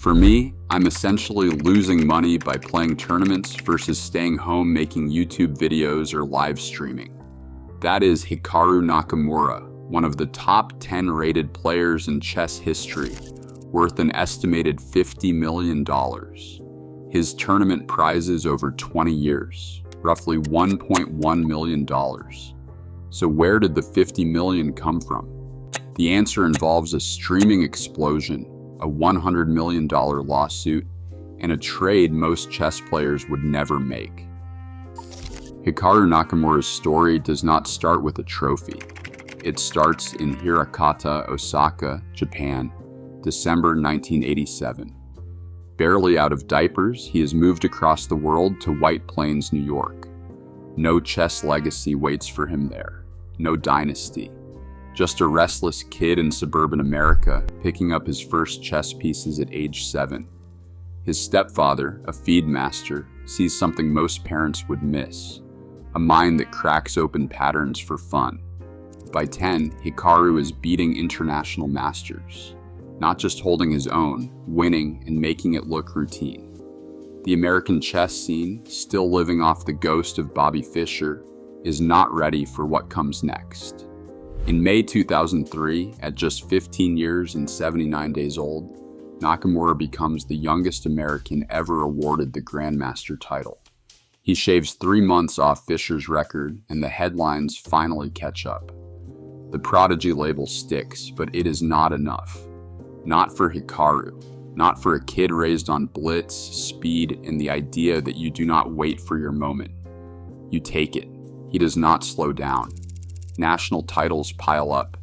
For me, I'm essentially losing money by playing tournaments versus staying home making YouTube videos or live streaming. That is Hikaru Nakamura, one of the top 10 rated players in chess history, worth an estimated $50 million. His tournament prizes over 20 years, roughly $1.1 million. So where did the $50 million come from? The answer involves a streaming explosion, a $100 million lawsuit, and a trade most chess players would never make. Hikaru Nakamura's story does not start with a trophy. It starts in Hirakata, Osaka, Japan, December 1987. Barely out of diapers, he has moved across the world to White Plains, New York. No chess legacy waits for him there. No dynasty. Just a restless kid in suburban America picking up his first chess pieces at age 7. His stepfather, a feed master, sees something most parents would miss. A mind that cracks open patterns for fun. By 10, Hikaru is beating international masters. Not just holding his own, winning and making it look routine. The American chess scene, still living off the ghost of Bobby Fischer, is not ready for what comes next. In May 2003, at just 15 years and 79 days old, Nakamura becomes the youngest American ever awarded the grandmaster title. He shaves 3 months off Fischer's record, and the headlines finally catch up. The prodigy label sticks, but it is not enough. Not for Hikaru. Not for a kid raised on blitz, speed, and the idea that you do not wait for your moment. You take it. He does not slow down. National titles pile up.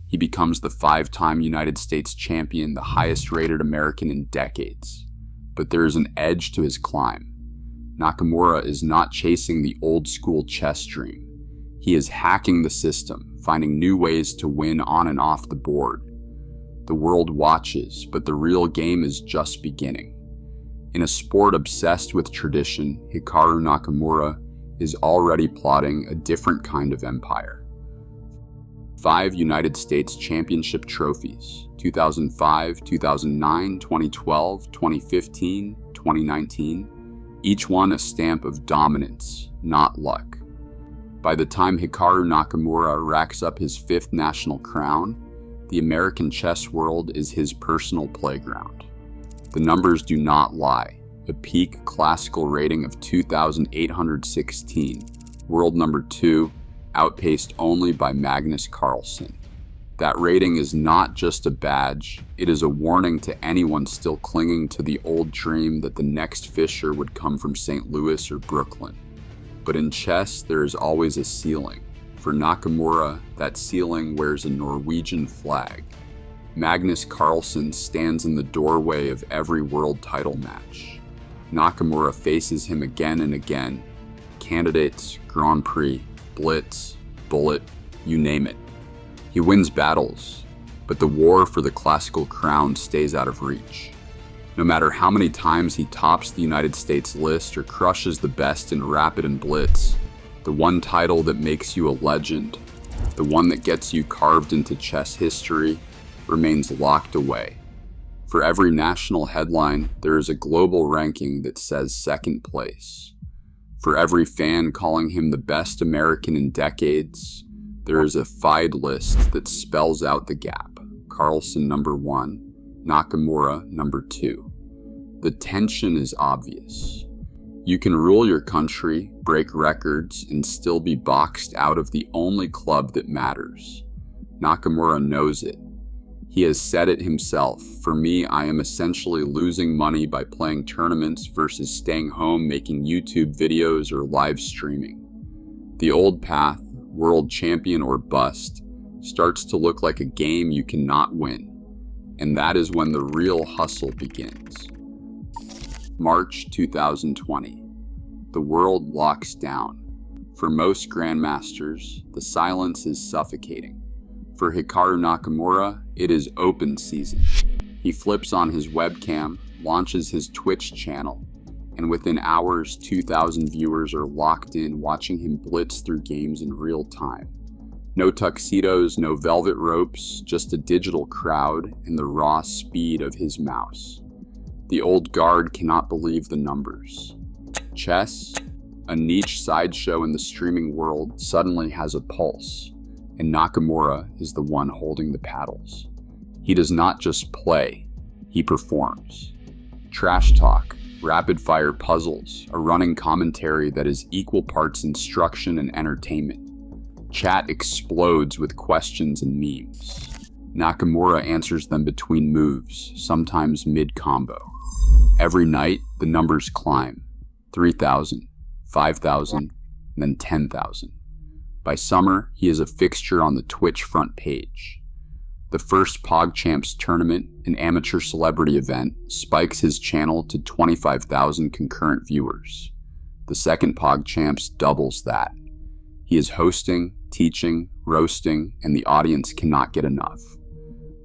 He becomes the 5-time United States champion, the highest rated American in decades. But there is an edge to his climb. Nakamura is not chasing the old school chess dream. He is hacking the system, finding new ways to win on and off the board. The world watches, but the real game is just beginning. In a sport obsessed with tradition, Hikaru Nakamura is already plotting a different kind of empire. 5 United States Championship trophies, 2005, 2009, 2012, 2015, 2019, each one a stamp of dominance, not luck. By the time Hikaru Nakamura racks up his 5th national crown, the American chess world is his personal playground. The numbers do not lie. A peak classical rating of 2,816, world number 2, outpaced only by Magnus Carlsen. That rating is not just a badge, it is a warning to anyone still clinging to the old dream that the next Fischer would come from St. Louis or Brooklyn. But in chess, there is always a ceiling. For Nakamura, that ceiling wears a Norwegian flag. Magnus Carlsen stands in the doorway of every world title match. Nakamura faces him again and again. Candidates, Grand Prix, Blitz, Bullet, you name it. He wins battles, but the war for the classical crown stays out of reach. No matter how many times he tops the United States list or crushes the best in Rapid and Blitz, the one title that makes you a legend, the one that gets you carved into chess history, remains locked away. For every national headline, there is a global ranking that says second place. For every fan calling him the best American in decades, there is a FIDE list that spells out the gap. Carlsen number 1, Nakamura number 2. The tension is obvious. You can rule your country, break records, and still be boxed out of the only club that matters. Nakamura knows it. He has said it himself. For me, I am essentially losing money by playing tournaments versus staying home making YouTube videos or live streaming. The old path, world champion or bust, starts to look like a game you cannot win. And that is when the real hustle begins. March 2020. The world locks down. For most grandmasters, the silence is suffocating. For Hikaru Nakamura, it is open season. He flips on his webcam, launches his Twitch channel, and within hours, 2,000 viewers are locked in watching him blitz through games in real time. No tuxedos, no velvet ropes, just a digital crowd and the raw speed of his mouse. The old guard cannot believe the numbers. Chess, a niche sideshow in the streaming world, suddenly has a pulse, and Nakamura is the one holding the paddles. He does not just play, he performs. Trash talk, rapid-fire puzzles, a running commentary that is equal parts instruction and entertainment. Chat explodes with questions and memes. Nakamura answers them between moves, sometimes mid-combo. Every night, the numbers climb. 3,000, 5,000, and then 10,000. By summer, he is a fixture on the Twitch front page. The first PogChamps tournament, an amateur celebrity event, spikes his channel to 25,000 concurrent viewers. The second PogChamps doubles that. He is hosting, teaching, roasting, and the audience cannot get enough.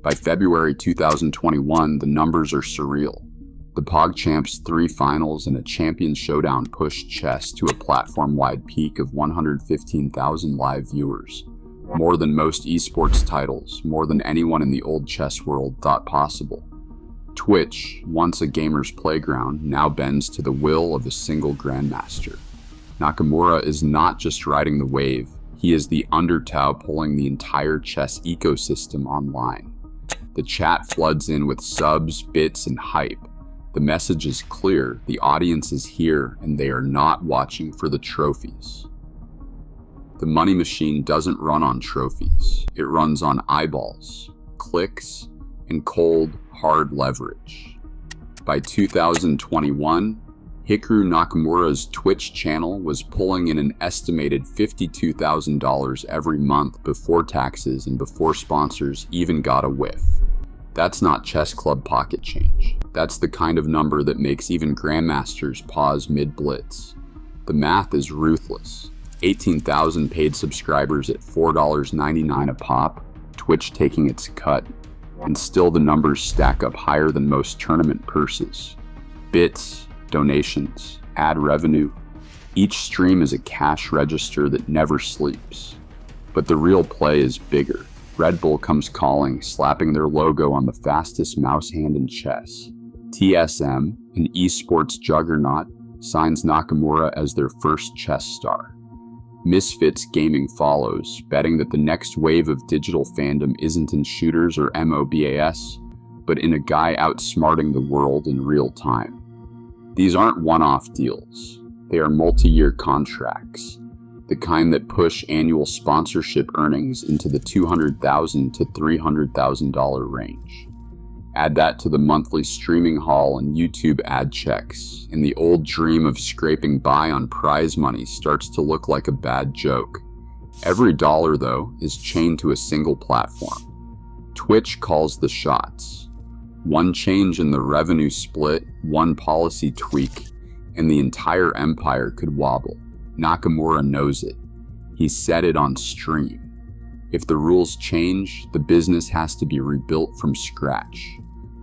By February 2021, the numbers are surreal. The PogChamps 3 finals and a champion showdown pushed chess to a platform-wide peak of 115,000 live viewers. More than most esports titles, more than anyone in the old chess world thought possible. Twitch, once a gamer's playground, now bends to the will of a single grandmaster. Nakamura is not just riding the wave, he is the undertow pulling the entire chess ecosystem online. The chat floods in with subs, bits, and hype. The message is clear, the audience is here, and they are not watching for the trophies. The money machine doesn't run on trophies. It runs on eyeballs, clicks, and cold, hard leverage. By 2021, Hikaru Nakamura's Twitch channel was pulling in an estimated $52,000 every month before taxes and before sponsors even got a whiff. That's not chess club pocket change. That's the kind of number that makes even grandmasters pause mid-blitz. The math is ruthless. 18,000 paid subscribers at $4.99 a pop, Twitch taking its cut, and still the numbers stack up higher than most tournament purses. Bits, donations, ad revenue, each stream is a cash register that never sleeps. But the real play is bigger. Red Bull comes calling, slapping their logo on the fastest mouse hand in chess. TSM, an esports juggernaut, signs Nakamura as their first chess star. Misfits Gaming follows, betting that the next wave of digital fandom isn't in shooters or MOBAS, but in a guy outsmarting the world in real time. These aren't one-off deals. They are multi-year contracts, the kind that push annual sponsorship earnings into the $200,000 to $300,000 range. Add that to the monthly streaming haul and YouTube ad checks, and the old dream of scraping by on prize money starts to look like a bad joke. Every dollar, though, is chained to a single platform. Twitch calls the shots. One change in the revenue split, one policy tweak, and the entire empire could wobble. Nakamura knows it. He said it on stream. If the rules change, the business has to be rebuilt from scratch.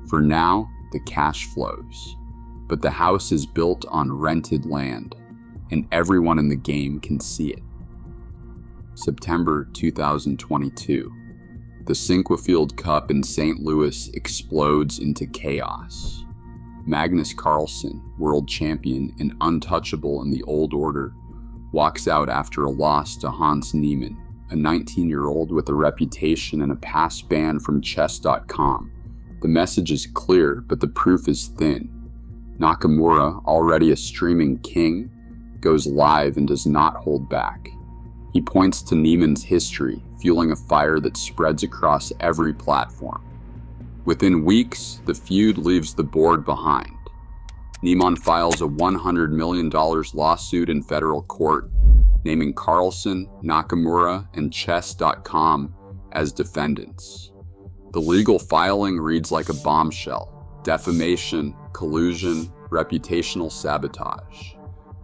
For now, the cash flows. But the house is built on rented land, and everyone in the game can see it. September 2022. The Sinquefield Cup in St. Louis explodes into chaos. Magnus Carlsen, world champion and untouchable in the old order, walks out after a loss to Hans Niemann, a 19-year-old with a reputation and a past ban from chess.com. The message is clear, but the proof is thin. Nakamura, already a streaming king, goes live and does not hold back. He points to Niemann's history, fueling a fire that spreads across every platform. Within weeks, the feud leaves the board behind. Niemann files a $100 million lawsuit in federal court, naming Carlsen, Nakamura, and chess.com as defendants. The legal filing reads like a bombshell: defamation, collusion, reputational sabotage.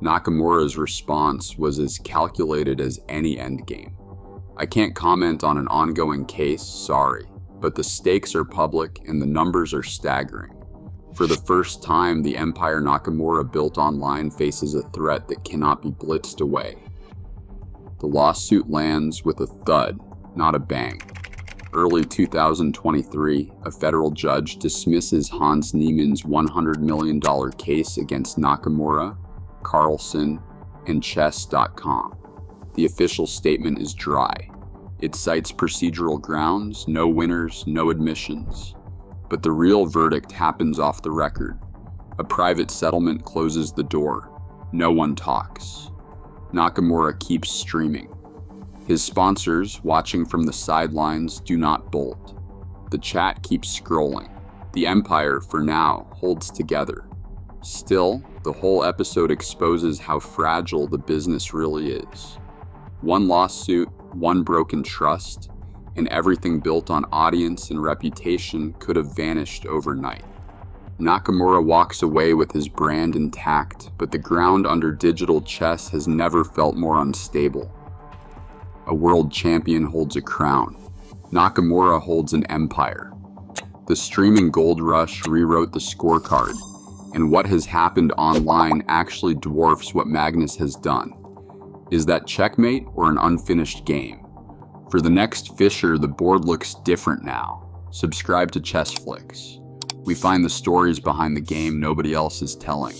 Nakamura's response was as calculated as any endgame. I can't comment on an ongoing case, sorry, but the stakes are public and the numbers are staggering. For the first time, the empire Nakamura built online faces a threat that cannot be blitzed away. The lawsuit lands with a thud, not a bang. Early 2023, a federal judge dismisses Hans Niemann's $100 million case against Nakamura, Carlsen, and Chess.com. The official statement is dry. It cites procedural grounds, no winners, no admissions. But the real verdict happens off the record. A private settlement closes the door. No one talks. Nakamura keeps streaming. His sponsors, watching from the sidelines, do not bolt. The chat keeps scrolling. The empire, for now, holds together. Still, the whole episode exposes how fragile the business really is. One lawsuit, one broken trust, and everything built on audience and reputation could have vanished overnight. Nakamura walks away with his brand intact, but the ground under digital chess has never felt more unstable. A world champion holds a crown. Nakamura holds an empire. The streaming gold rush rewrote the scorecard, and what has happened online actually dwarfs what Magnus has done. Is that checkmate or an unfinished game? For the next Fischer, the board looks different now. Subscribe to ChessFlix. We find the stories behind the game nobody else is telling.